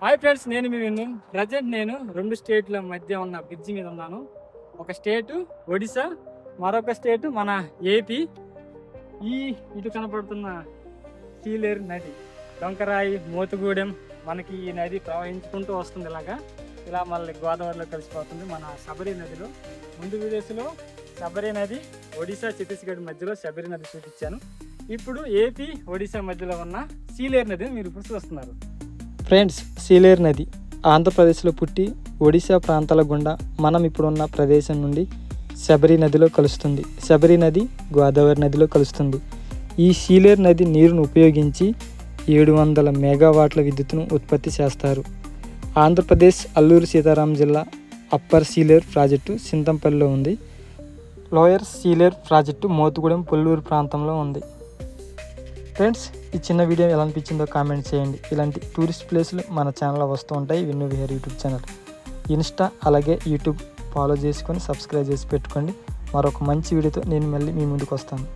Hi friends, నేను మీ విన్ను. Present నేను 2 స్టేట్ల మధ్య ఉన్న బ్రిడ్జి మీద ఉన్నాను. ఒక స్టేటు ఒడిశా, మరొక స్టేటు మన ఏపీ. ఇటు కనపడుతున్న సీలేరు నది, డొంకరాయి, మోతుగూడెం, మనకి ఈ నది ప్రవహించుకుంటూ వస్తుంది. ఇలా మళ్ళీ గోదావరిలో కలిసిపోతుంది మన శబరి నదిలో. ముందు వీడియోస్లో శబరి నది, ఒడిశా ఛత్తీస్గఢ్ మధ్యలో శబరి నది చూపించాను. ఇప్పుడు ఏపీ ఒడిశా మధ్యలో ఉన్న సీలేరు నదిని మీరు ఇప్పుడు చూస్తున్నారు. ఫ్రెండ్స్, సీలేరు నది ఆంధ్రప్రదేశ్లో పుట్టి ఒడిశా ప్రాంతాల గుండా మనం ఇప్పుడున్న ప్రదేశం నుండి శబరి నదిలో కలుస్తుంది. శబరి నది గోదావరి నదిలో కలుస్తుంది. ఈ సీలేరు నది నీరును ఉపయోగించి 700 మెగావాట్ల విద్యుత్తును ఉత్పత్తి చేస్తారు. ఆంధ్రప్రదేశ్ అల్లూరు సీతారాం జిల్లా అప్పర్ సీలేరు ప్రాజెక్టు సింతంపల్లిలో ఉంది. లోయర్ సీలేరు ప్రాజెక్టు మోతుగూడెం, పొల్లూరు ప్రాంతంలో ఉంది. ఫ్రెండ్స్, ఈ చిన్న వీడియో ఎలా అనిపించిందో కామెంట్ చేయండి. ఇలాంటి టూరిస్ట్ ప్లేస్లు మన ఛానల్లో వస్తూ ఉంటాయి. విన్ను విహార్ యూట్యూబ్ ఛానల్, ఇన్స్టా అలాగే యూట్యూబ్ ఫాలో చేసుకొని సబ్స్క్రైబ్ చేసి పెట్టుకోండి. మరొక మంచి వీడియోతో నేను మళ్ళీ మీ ముందుకు వస్తాను.